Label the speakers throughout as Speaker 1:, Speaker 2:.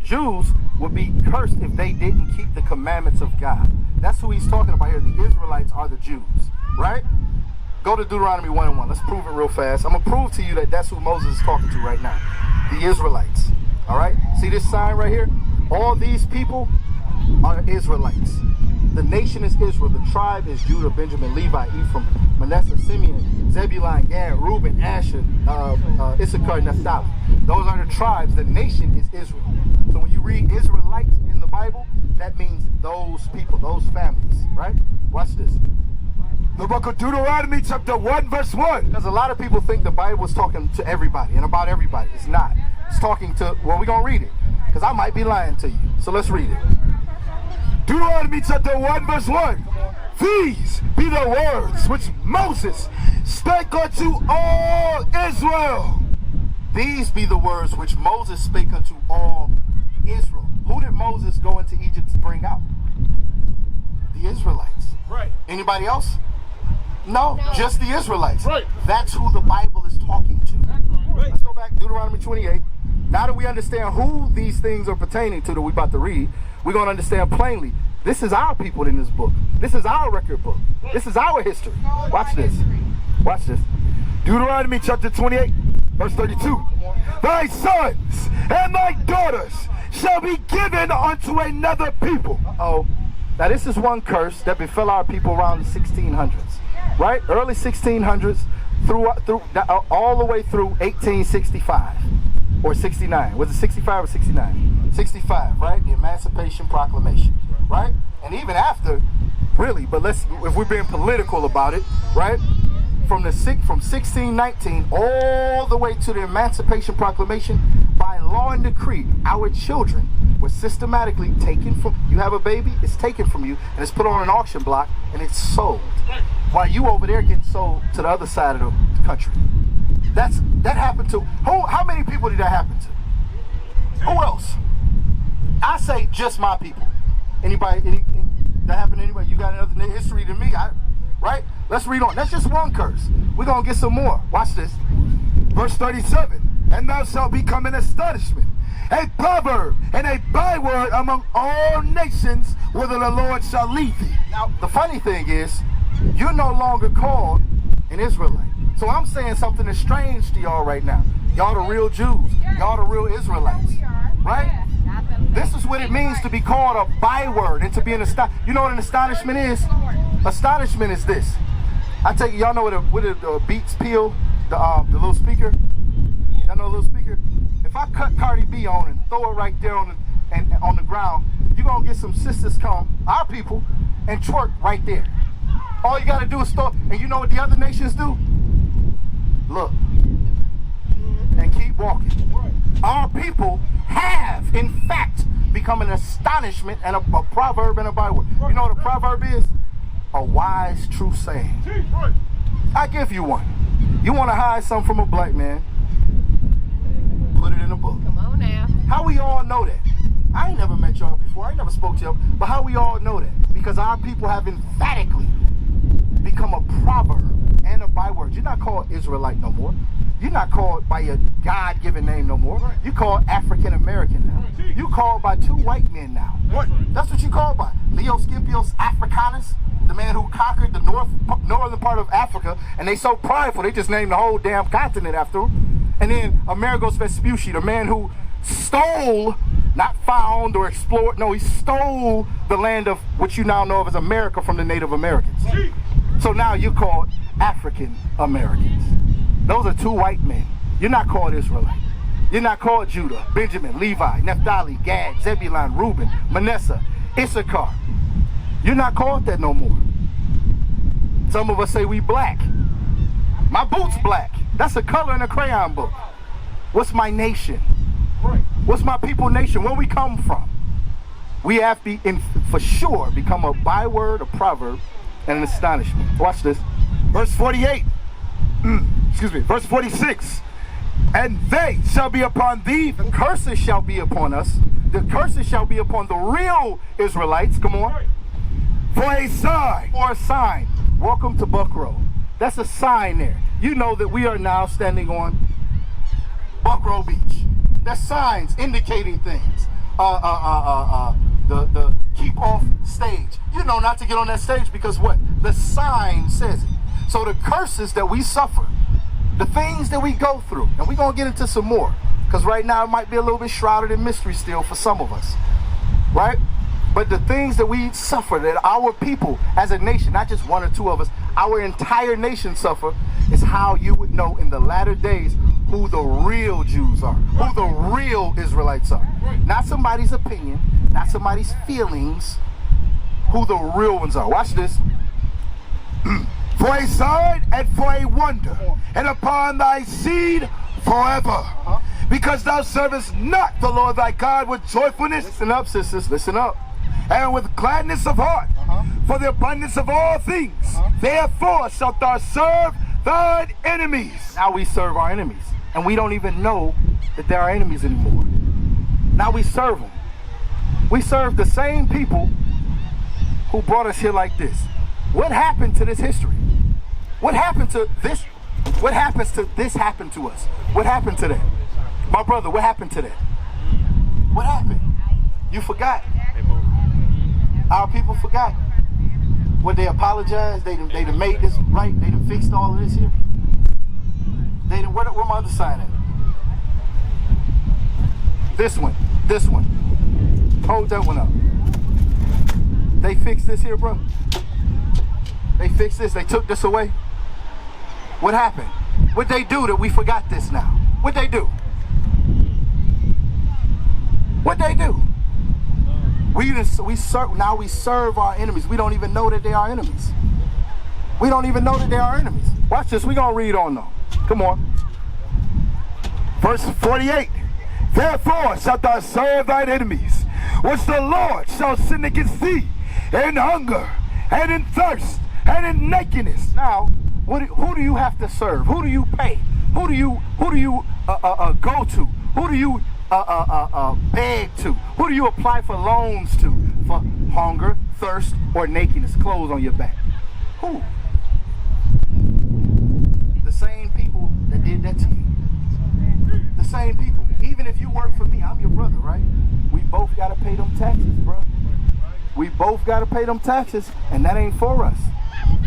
Speaker 1: Jews would be cursed if they didn't keep the commandments of God. That's who he's talking about here. The Israelites are the Jews, right? Go to Deuteronomy 1:1. Let's prove it real fast. I'm going to prove to you that that's who Moses is talking to right now. The Israelites, all right? See this sign right here? All these people are Israelites. The nation is Israel. The tribe is Judah, Benjamin, Levi, Ephraim, Manasseh, Simeon, Zebulun, Gad, Reuben, Asher, Issachar, Naphtali. Those are the tribes. The nation is Israel. So when you read Israelites in the Bible, that means those people, those families, right? Watch this.
Speaker 2: The book of Deuteronomy chapter 1 verse 1.
Speaker 1: Because a lot of people think the Bible is talking to everybody and about everybody. It's not. It's talking to, well, we're going to read it. Because I might be lying to you. So let's read it.
Speaker 2: Deuteronomy chapter 1 verse 1. These be the words which Moses spake unto all Israel.
Speaker 1: These be the words which Moses spake unto all Israel. Who did Moses go into Egypt to bring out? The Israelites.
Speaker 2: Right.
Speaker 1: Anybody else? No, just the Israelites.
Speaker 2: Right.
Speaker 1: That's who the Bible is talking to.
Speaker 2: Right.
Speaker 1: Let's go back to Deuteronomy 28. Now that we understand who these things are pertaining to that we're about to read, we're going to understand plainly. This is our people in this book. This is our record book. This is our history. Watch this. Watch this.
Speaker 2: Deuteronomy chapter 28 verse 32. Thy sons and thy daughters shall be given unto another people.
Speaker 1: Uh-oh. Now this is one curse that befell our people around the 1600s, right? Early 1600s through all the way through 1865 or 69. Was it 65 or 69? 65, right? The Emancipation Proclamation, right? And even after, really, but if we're being political about it, right? From 1619 all the way to the Emancipation Proclamation, by law and decree, our children were systematically taken from, you have a baby, it's taken from you, and it's put on an auction block, and it's sold. While you over there getting sold to the other side of the country. That happened to, how many people did that happen to? Who else? I say just my people. Anybody, that happened to anybody? You got another history than me, right? Let's read on. That's just one curse. We're going to get some more. Watch this.
Speaker 2: Verse 37. And thou shalt become an astonishment, a proverb, and a byword among all nations, whither the Lord shall lead thee.
Speaker 1: Now, the funny thing is, you're no longer called an Israelite. So I'm saying something that's strange to y'all right now. Y'all the real Jews. Y'all the real Israelites. Right? This is what it means to be called a byword and to be an astonishment. You know what an astonishment is? Astonishment is this. I take it, y'all know what the Beats peel, the little speaker? Y'all know the little speaker? If I cut Cardi B on and throw it right there on the ground, you're going to get some sisters come, our people, and twerk right there. All you got to do is throw, and you know what the other nations do? Look. And keep walking. Our people have, in fact, become an astonishment and a proverb and a byword. You know what a proverb is? A wise, true saying. I give you one. You want to hide something from a black man? Put it in a book.
Speaker 3: Come on now.
Speaker 1: How we all know that? I ain't never met y'all before. I ain't never spoke to y'all. But how we all know that? Because our people have emphatically become a proverb and a byword. You're not called Israelite no more. You're not called by your God-given name no more. You're called African American now. You're called by two white men now.
Speaker 2: What?
Speaker 1: That's what you're called by. Leo Scipio's Africanus, the man who conquered the northern part of Africa, and they so prideful they just named the whole damn continent after him. And then Amerigos Vespucci, the man who stole, not found or explored, no, he stole the land of what you now know of as America from the Native Americans. So now you're called African Americans. Those are two white men. You're not called Israelite. You're not called Judah, Benjamin, Levi, Naphtali, Gad, Zebulun, Reuben, Manasseh, Issachar. You're not called that no more. Some of us say we black. My boot's black. That's a color in a crayon book. What's my nation? What's my people nation? Where we come from? We have to, for sure, become a byword, a proverb, and an astonishment. Watch this.
Speaker 2: Verse 48. Verse 46. And they shall be upon thee.
Speaker 1: The curses shall be upon us. The curses shall be upon the real Israelites. Come on.
Speaker 2: For a sign.
Speaker 1: For a sign. Welcome to Buckrow. That's a sign there. You know that we are now standing on Buckrow Beach. That's signs indicating things. the keep off stage. You know not to get on that stage because what? The sign says it. So the curses that we suffer, the things that we go through, and we're going to get into some more, because right now it might be a little bit shrouded in mystery still for some of us, right? But the things that we suffer, that our people as a nation, not just one or two of us, our entire nation suffer, is how you would know in the latter days who the real Jews are, who the real Israelites are. Not somebody's opinion, not somebody's feelings, who the real ones are. Watch this.
Speaker 2: For a sign and for a wonder, and upon thy seed forever. Because thou servest not the Lord thy God with joyfulness.
Speaker 1: Listen up, sisters, listen up.
Speaker 2: And with gladness of heart, for the abundance of all things. Therefore shalt thou serve thine enemies.
Speaker 1: Now we serve our enemies, and we don't even know that they're our enemies anymore. Now we serve them. We serve the same people who brought us here like this. What happened to this history? What happened to this? What happens to this happened to us? What happened to that? My brother, what happened to that? What happened? You forgot. Our people forgot. When they apologized, they done made this right, they done fixed all of this here. They done, where my other sign at? This one. Hold that one up. They fixed this here, bro. They fixed this, they took this away. What happened? What'd they do that we forgot this now? What'd they do? What'd they do? Now we serve our enemies. We don't even know that they are enemies. We don't even know that they are enemies. Watch this, we're gonna read on though. Come on.
Speaker 2: Verse 48. Therefore shalt thou serve thine enemies, which the Lord shall send against thee in hunger and in thirst and in nakedness.
Speaker 1: Now, who do you have to serve? Who do you pay? Who do you go to? Who do you beg to? Who do you apply for loans to? For hunger, thirst, or nakedness, clothes on your back? Who? The same people that did that to you. The same people. Even if you work for me, I'm your brother, right? We both got to pay them taxes, bro. We both got to pay them taxes, and that ain't for us.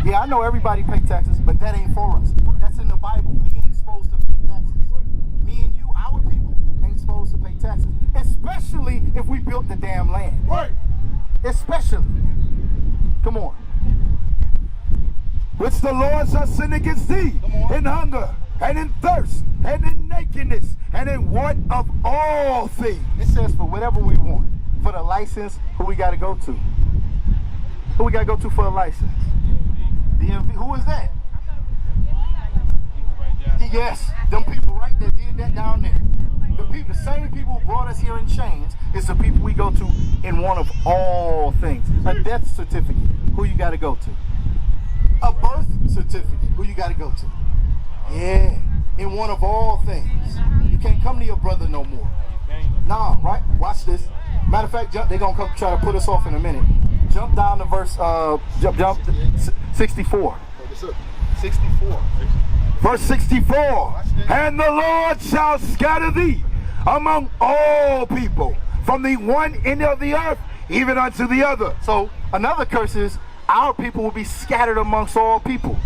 Speaker 1: Yeah, I know everybody pay taxes, but that ain't for us. That's in the Bible. We ain't supposed to pay taxes. Me and you, our people, ain't supposed to pay taxes. Especially if we built the damn land.
Speaker 2: Right.
Speaker 1: Especially. Come on.
Speaker 2: Which the Lord shall send against thee in hunger and in thirst and in nakedness and in want of all things.
Speaker 1: It says for whatever we want. For the license, who we got to go to? Who we got to go to for a license? DMV. Who is that? Yes, them people right there did that down there. The same people who brought us here in chains is the people we go to in want of all things. A death certificate, who you got to go to? A birth certificate, who you got to go to? Yeah, in want of all things. You can't come to your brother no more. Nah, right? Watch this. Matter of fact, they're going to come try to put us off in a minute. Jump down to verse, jump 64. 64.
Speaker 2: Verse 64. And the Lord shall scatter thee among all people, from the one end of the earth even unto the other.
Speaker 1: So another curse is our people will be scattered amongst all people,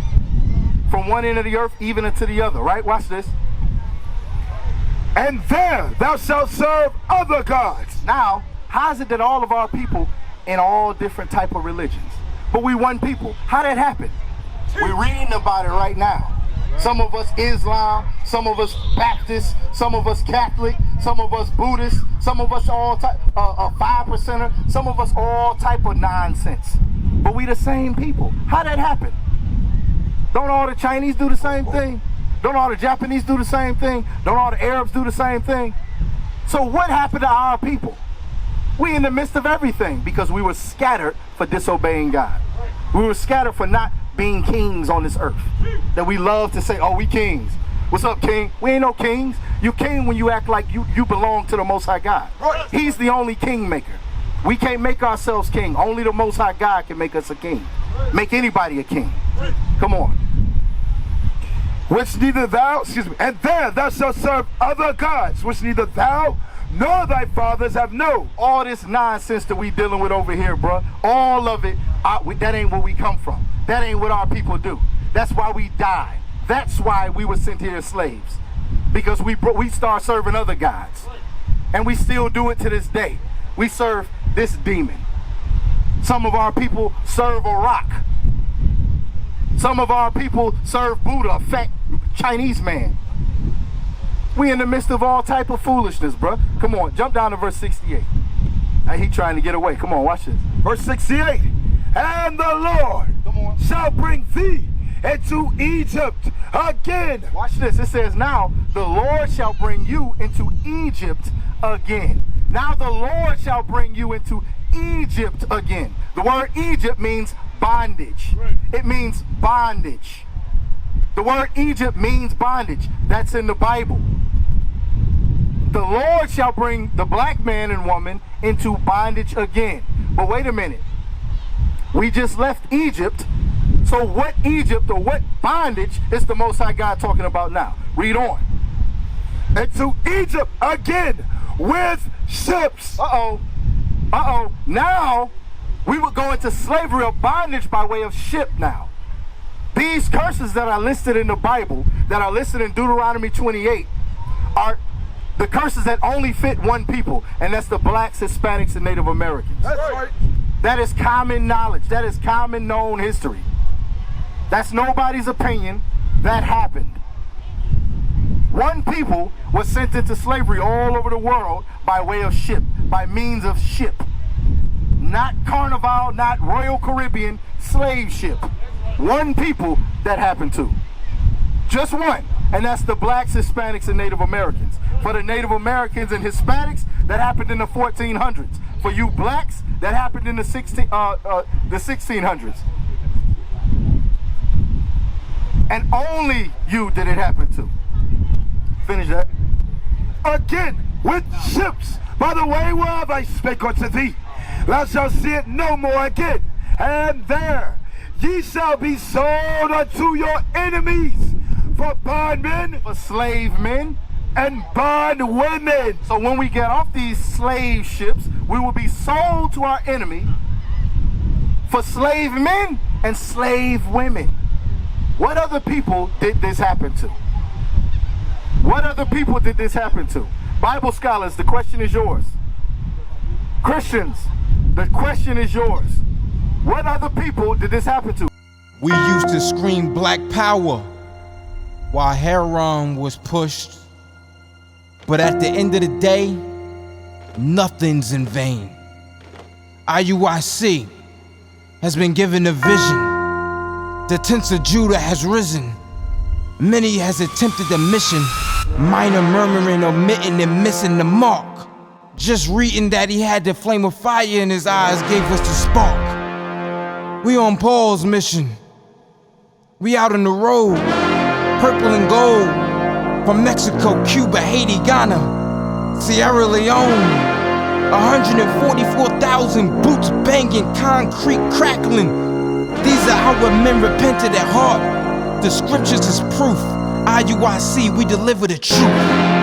Speaker 1: from one end of the earth even unto the other, right? Watch this.
Speaker 2: And there thou shalt serve other gods.
Speaker 1: Now, how is it that all of our people in all different type of religions, but we one people? How that happen? We're reading about it right now. Some of us Islam, some of us Baptist, some of us Catholic, some of us Buddhist, some of us all type 5%er, some of us all type of nonsense. But we the same people. How that happen? Don't all the Chinese do the same thing? Don't all the Japanese do the same thing? Don't all the Arabs do the same thing? So what happened to our people? We in the midst of everything because we were scattered for disobeying God. We were scattered for not being kings on this earth. That we love to say, oh, we kings. What's up, king? We ain't no kings. You king when you act like you belong to the Most High God. He's the only king maker. We can't make ourselves king. Only the Most High God can make us a king. Make anybody a king. Come on.
Speaker 2: which neither thou, and there thou shalt serve other gods, which neither thou nor thy fathers have known.
Speaker 1: All this nonsense that we dealing with over here, bro, all of it, that ain't where we come from. That ain't what our people do. That's why we died. That's why we were sent here as slaves. Because we start serving other gods. And we still do it to this day. We serve this demon. Some of our people serve a rock. Some of our people serve Buddha, a fat Chinese man. We in the midst of all type of foolishness, bro. Come on, jump down to verse 68. Now he trying to get away. Come on, watch this.
Speaker 2: Verse 68. And the Lord shall bring thee into Egypt again.
Speaker 1: Watch this. It says, now the Lord shall bring you into Egypt again. Now the Lord shall bring you into Egypt again. The word Egypt means bondage. It means bondage. The word Egypt means bondage. That's in the Bible. The Lord shall bring the black man and woman into bondage again. But wait a minute. We just left Egypt. So what Egypt or what bondage is the Most High God talking about now? Read on.
Speaker 2: Into Egypt again with ships.
Speaker 1: Now we would go into slavery or bondage by way of ship now. These curses that are listed in the Bible, that are listed in Deuteronomy 28, are the curses that only fit one people, and that's the blacks, Hispanics, and Native Americans.
Speaker 2: That's right.
Speaker 1: That is common knowledge. That is common known history. That's nobody's opinion. That happened. One people was sent into slavery all over the world by way of ship, by means of ship. Not Carnival, not Royal Caribbean, slave ship. One people that happened to. Just one. And that's the blacks, Hispanics, and Native Americans. For the Native Americans and Hispanics, that happened in the 1400s. For you blacks, that happened in the 1600s. And only you did it happen to. Finish that.
Speaker 2: Again with ships by the way whereof I spake unto thee. Thou shalt see it no more again. And there ye shall be sold unto your enemies for bondmen,
Speaker 1: For slave men,
Speaker 2: and bondwomen.
Speaker 1: so when we get off these slave ships, we will be sold to our enemy for slave men and slave women. What other people did this happen to? What other people did this happen to? Bible scholars, the question is yours. Christians, the question is yours. What other people did this happen to?
Speaker 3: We used to scream black power while heroin was pushed. But at the end of the day, nothing's in vain. Iuic has been given a vision. The tents of Judah has risen. Many has attempted the mission, minor murmuring, omitting, and missing the mark. Just reading that he had the flame of fire in his eyes gave us the spark. We on Paul's mission. We out on the road, purple and gold, from Mexico, Cuba, Haiti, Ghana, Sierra Leone. 144,000 boots banging, concrete crackling. These are our men repented at heart. The scriptures is proof. Iuic, we deliver the truth.